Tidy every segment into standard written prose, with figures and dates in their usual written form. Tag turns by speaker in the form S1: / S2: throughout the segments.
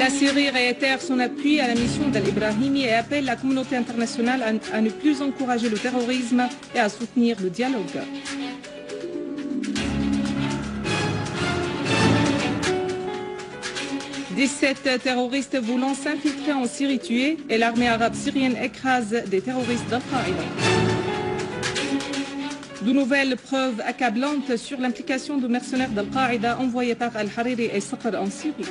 S1: La Syrie réitère son appui à la mission d'Al-Ibrahimi et appelle la communauté internationale à ne plus encourager le terrorisme et à soutenir le dialogue. 17 terroristes voulant s'infiltrer en Syrie tués et l'armée arabe syrienne écrase des terroristes d'Al-Qaïda. De nouvelles preuves accablantes sur l'implication de mercenaires d'Al-Qaïda envoyés par Al-Hariri et Saqr en Syrie.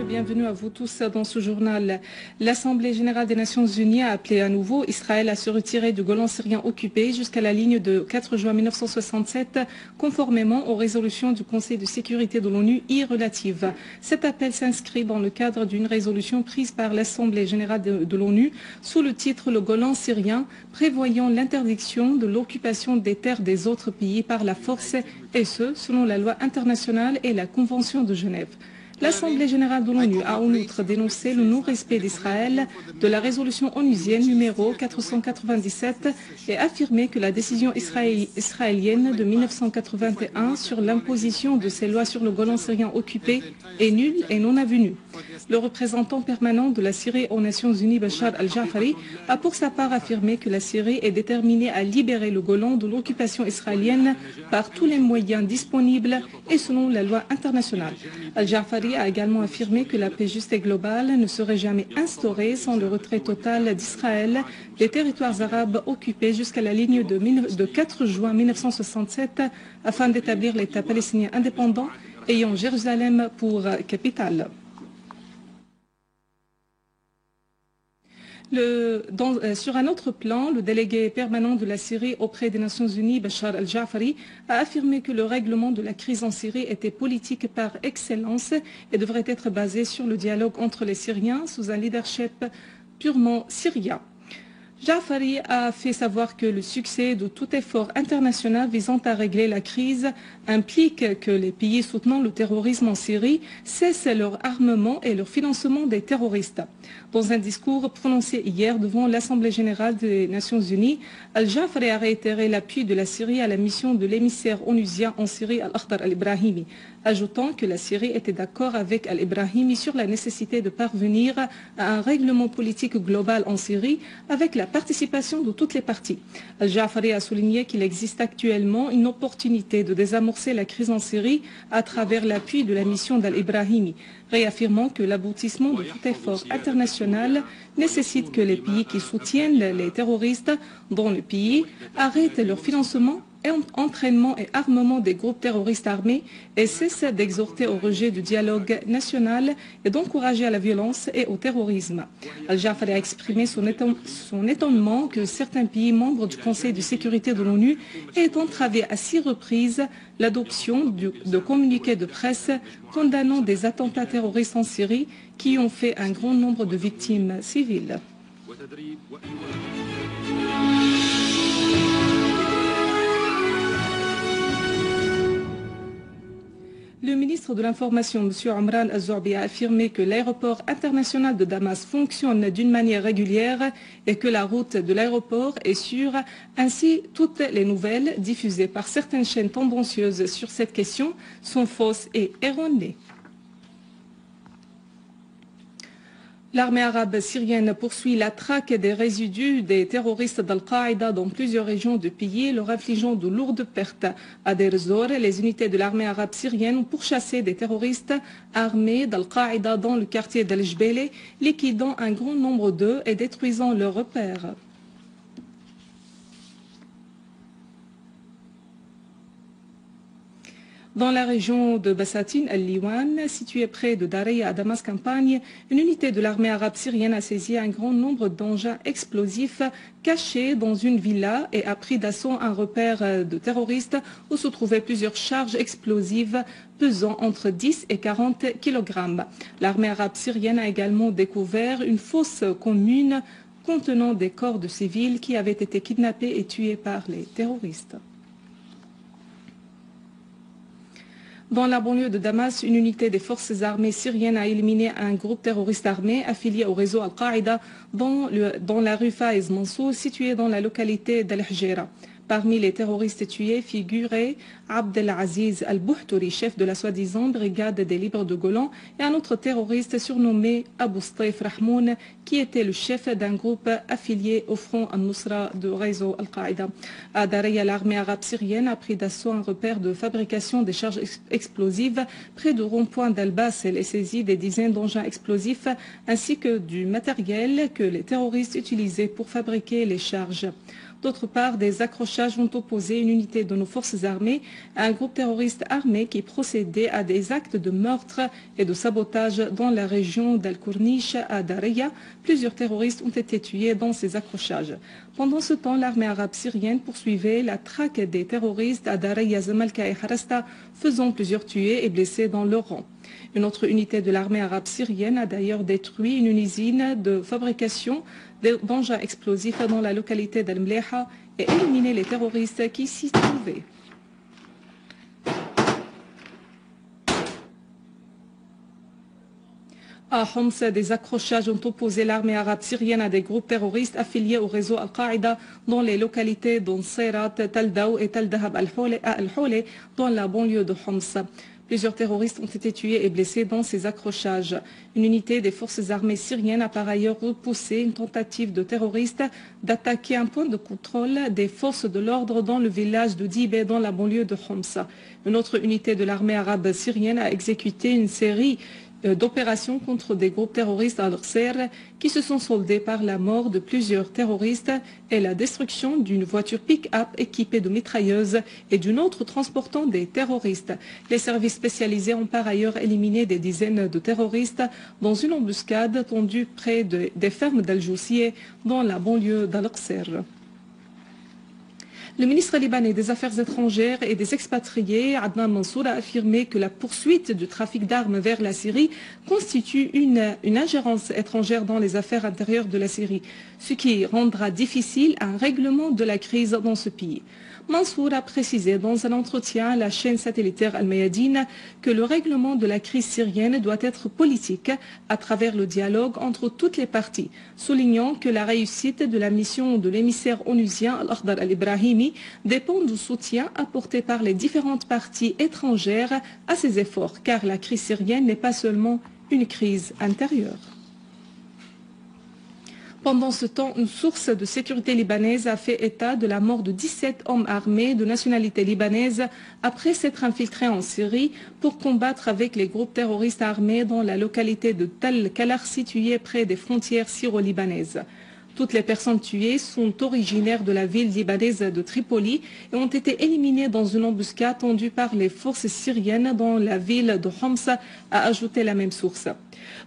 S1: Bienvenue à vous tous dans ce journal. L'Assemblée générale des Nations unies a appelé à nouveau Israël à se retirer du Golan syrien occupé jusqu'à la ligne de 4 juin 1967, conformément aux résolutions du Conseil de sécurité de l'ONU y relatives. Cet appel s'inscrit dans le cadre d'une résolution prise par l'Assemblée générale de l'ONU sous le titre « Le Golan syrien », prévoyant l'interdiction de l'occupation des terres des autres pays par la force, et ce, selon la loi internationale et la Convention de Genève. L'Assemblée générale de l'ONU a en outre dénoncé le non-respect d'Israël de la résolution onusienne numéro 497 et affirmé que la décision israélienne de 1981 sur l'imposition de ces lois sur le Golan syrien occupé est nulle et non avenue. Le représentant permanent de la Syrie aux Nations unies, Bachar al-Jafari, a pour sa part affirmé que la Syrie est déterminée à libérer le Golan de l'occupation israélienne par tous les moyens disponibles et selon la loi internationale. Al-Jafari a également affirmé que la paix juste et globale ne serait jamais instaurée sans le retrait total d'Israël des territoires arabes occupés jusqu'à la ligne de 4 juin 1967 afin d'établir l'État palestinien indépendant ayant Jérusalem pour capitale. Sur un autre plan, le délégué permanent de la Syrie auprès des Nations Unies, Bachar al-Jafari, a affirmé que le règlement de la crise en Syrie était politique par excellence et devrait être basé sur le dialogue entre les Syriens sous un leadership purement syrien. Jafari a fait savoir que le succès de tout effort international visant à régler la crise implique que les pays soutenant le terrorisme en Syrie cessent leur armement et leur financement des terroristes. Dans un discours prononcé hier devant l'Assemblée générale des Nations unies, Al-Jafari a réitéré l'appui de la Syrie à la mission de l'émissaire onusien en Syrie, Al-Akhdar al-Ibrahimi, ajoutant que la Syrie était d'accord avec Al-Ibrahimi sur la nécessité de parvenir à un règlement politique global en Syrie avec la participation de toutes les parties. Al-Jafari a souligné qu'il existe actuellement une opportunité de désamorcer la crise en Syrie à travers l'appui de la mission d'Al-Ibrahimi, réaffirmant que l'aboutissement de tout effort international nécessite que les pays qui soutiennent les terroristes dans le pays arrêtent leur financement et entraînement et armement des groupes terroristes armés et cessent d'exhorter au rejet du dialogue national et d'encourager à la violence et au terrorisme. Al-Jafari a exprimé son étonnement que certains pays membres du Conseil de sécurité de l'ONU aient entravé à 6 reprises l'adoption de communiqués de presse condamnant des attentats terroristes en Syrie qui ont fait un grand nombre de victimes civiles. Le ministre de l'Information, M. Omran Al-Zourbi, a affirmé que l'aéroport international de Damas fonctionne d'une manière régulière et que la route de l'aéroport est sûre. Ainsi, toutes les nouvelles diffusées par certaines chaînes tendancieuses sur cette question sont fausses et erronées. L'armée arabe syrienne poursuit la traque des résidus des terroristes d'Al-Qaïda dans plusieurs régions du pays, leur infligeant de lourdes pertes. À Deir ez-Zor, les unités de l'armée arabe syrienne ont pourchassé des terroristes armés d'Al-Qaïda dans le quartier d'Al-Jbele, liquidant un grand nombre d'eux et détruisant leurs repères. Dans la région de Bassatin, Al-Liwan, située près de Dareya à Damas-Campagne, une unité de l'armée arabe syrienne a saisi un grand nombre d'engins explosifs cachés dans une villa et a pris d'assaut un repère de terroristes où se trouvaient plusieurs charges explosives pesant entre 10 et 40 kg. L'armée arabe syrienne a également découvert une fosse commune contenant des corps de civils qui avaient été kidnappés et tués par les terroristes. Dans la banlieue de Damas, une unité des forces armées syriennes a éliminé un groupe terroriste armé affilié au réseau Al-Qaïda dans la rue Faiz Mansour, située dans la localité d'Al-Hijra. Parmi les terroristes tués figuraient Abdelaziz Al-Bouhtouri, chef de la soi-disant brigade des libres de Golan, et un autre terroriste surnommé Abu Staif Rahmoun, qui était le chef d'un groupe affilié au front Al-Nusra de réseau Al-Qaïda. À Daraya, l'armée arabe syrienne a pris d'assaut un repère de fabrication des charges explosives près du rond-point d'Al-Basel et saisi des dizaines d'engins explosifs ainsi que du matériel que les terroristes utilisaient pour fabriquer les charges. D'autre part, des accrochages ont opposé une unité de nos forces armées à un groupe terroriste armé qui procédait à des actes de meurtre et de sabotage dans la région d'Al-Kourniche à Daraya. Plusieurs terroristes ont été tués dans ces accrochages. Pendant ce temps, l'armée arabe syrienne poursuivait la traque des terroristes à Daraya, Zamalka et Harasta, faisant plusieurs tués et blessés dans leur rang. Une autre unité de l'armée arabe syrienne a d'ailleurs détruit une usine de fabrication d'engins explosifs dans la localité d'Al-Mleha et éliminé les terroristes qui s'y trouvaient. À Homs, des accrochages ont opposé l'armée arabe syrienne à des groupes terroristes affiliés au réseau Al-Qaïda dans les localités d'Onseirat, Taldaou et Taldahab al-Hawleh dans la banlieue de Homs. Plusieurs terroristes ont été tués et blessés dans ces accrochages. Une unité des forces armées syriennes a par ailleurs repoussé une tentative de terroristes d'attaquer un point de contrôle des forces de l'ordre dans le village de Dibé dans la banlieue de Homs. Une autre unité de l'armée arabe syrienne a exécuté une série d'opérations contre des groupes terroristes à Al-Qsir qui se sont soldées par la mort de plusieurs terroristes et la destruction d'une voiture pick-up équipée de mitrailleuses et d'une autre transportant des terroristes. Les services spécialisés ont par ailleurs éliminé des dizaines de terroristes dans une embuscade tendue près des fermes d'Al-Joussier dans la banlieue d'Al-Qsir. Le ministre libanais des Affaires étrangères et des expatriés, Adnan Mansour, a affirmé que la poursuite du trafic d'armes vers la Syrie constitue une ingérence étrangère dans les affaires intérieures de la Syrie, ce qui rendra difficile un règlement de la crise dans ce pays. Mansour a précisé dans un entretien à la chaîne satellitaire Al-Mayadine que le règlement de la crise syrienne doit être politique à travers le dialogue entre toutes les parties, soulignant que la réussite de la mission de l'émissaire onusien Al-Akhdar Al-Ibrahimi dépend du soutien apporté par les différentes parties étrangères à ces efforts, car la crise syrienne n'est pas seulement une crise intérieure. Pendant ce temps, une source de sécurité libanaise a fait état de la mort de 17 hommes armés de nationalité libanaise après s'être infiltrés en Syrie pour combattre avec les groupes terroristes armés dans la localité de Tal Kalar située près des frontières syro-libanaises. Toutes les personnes tuées sont originaires de la ville libanaise de Tripoli et ont été éliminées dans une embuscade tendue par les forces syriennes dans la ville de Homs, a ajouté la même source.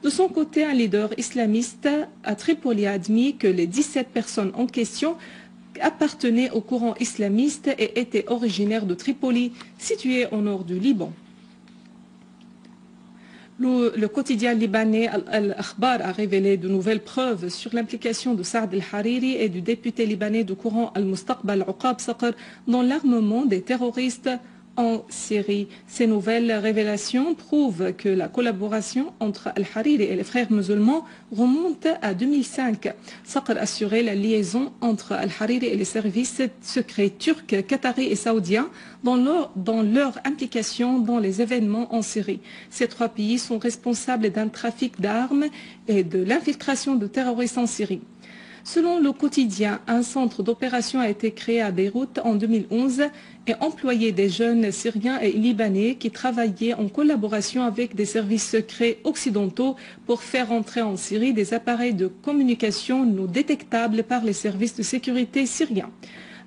S1: De son côté, un leader islamiste à Tripoli a admis que les 17 personnes en question appartenaient au courant islamiste et étaient originaires de Tripoli, située au nord du Liban. Le quotidien libanais Al-Akhbar a révélé de nouvelles preuves sur l'implication de Saad al-Hariri et du député libanais du courant Al-Mustaqbal Uqab Saqr dans l'armement des terroristes en Syrie. Ces nouvelles révélations prouvent que la collaboration entre Al-Hariri et les frères musulmans remonte à 2005. Saqr assurait la liaison entre Al-Hariri et les services secrets turcs, qataris et saoudiens dans leur implication dans les événements en Syrie. Ces trois pays sont responsables d'un trafic d'armes et de l'infiltration de terroristes en Syrie. Selon le quotidien, un centre d'opération a été créé à Beyrouth en 2011 et employait des jeunes syriens et libanais qui travaillaient en collaboration avec des services secrets occidentaux pour faire entrer en Syrie des appareils de communication non détectables par les services de sécurité syriens.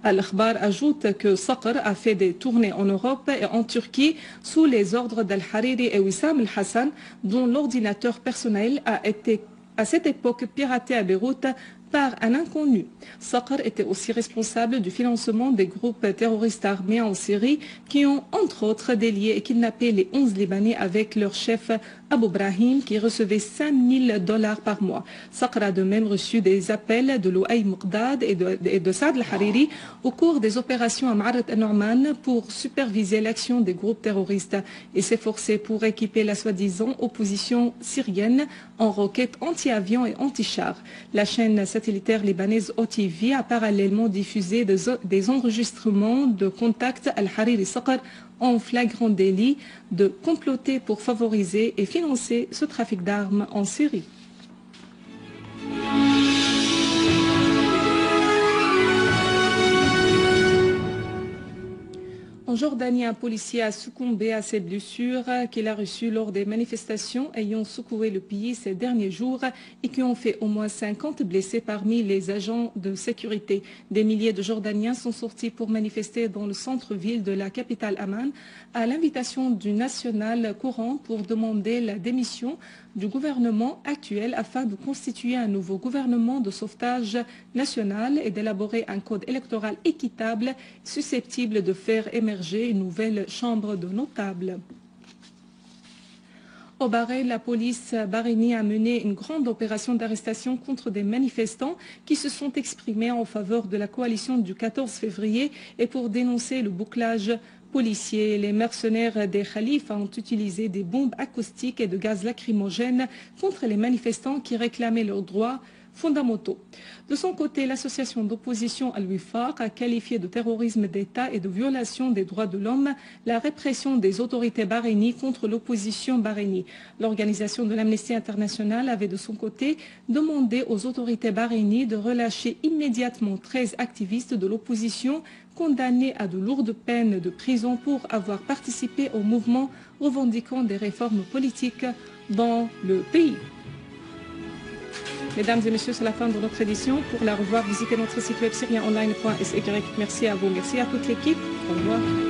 S1: Al-Akhbar ajoute que Saqr a fait des tournées en Europe et en Turquie sous les ordres d'Al-Hariri et Wissam al-Hassan, dont l'ordinateur personnel a été à cette époque piraté à Beyrouth par un inconnu. Saqr était aussi responsable du financement des groupes terroristes armés en Syrie qui ont entre autres délié et kidnappé les 11 Libanais avec leur chef Abou Brahim, qui recevait $5 000 par mois. Saqr a de même reçu des appels de Louaï Moukdad et de Saad al-Hariri au cours des opérations à Ma'arat al-Nu'man pour superviser l'action des groupes terroristes et s'efforcer pour équiper la soi-disant opposition syrienne en roquettes anti-avions et anti-chars. La chaîne satellitaire libanaise OTV a parallèlement diffusé des enregistrements de contacts al-Hariri-Saqr en flagrant délit de comploter pour favoriser et financer ce trafic d'armes en Syrie. En Jordanie, un policier a succombé à ses blessures qu'il a reçues lors des manifestations ayant secoué le pays ces derniers jours et qui ont fait au moins 50 blessés parmi les agents de sécurité. Des milliers de Jordaniens sont sortis pour manifester dans le centre-ville de la capitale Amman à l'invitation du National Courant pour demander la démission du gouvernement actuel afin de constituer un nouveau gouvernement de sauvetage national et d'élaborer un code électoral équitable susceptible de faire émerger une nouvelle chambre de notables. Au Bahreïn, la police bahreïnienne a mené une grande opération d'arrestation contre des manifestants qui se sont exprimés en faveur de la coalition du 14 février et pour dénoncer le bouclage policier. Les mercenaires des khalifes ont utilisé des bombes acoustiques et de gaz lacrymogène contre les manifestants qui réclamaient leurs droits fondamentaux. De son côté, l'association d'opposition Al-Wifaq a qualifié de terrorisme d'État et de violation des droits de l'homme la répression des autorités bahreïniennes contre l'opposition bahreïnienne. L'organisation de l'Amnesty International avait de son côté demandé aux autorités bahreïniennes de relâcher immédiatement 13 activistes de l'opposition condamnés à de lourdes peines de prison pour avoir participé au mouvement revendiquant des réformes politiques dans le pays. Mesdames et messieurs, c'est la fin de notre édition. Pour la revoir, visitez notre site web syrienonline.sy. Merci à vous, merci à toute l'équipe. Au revoir.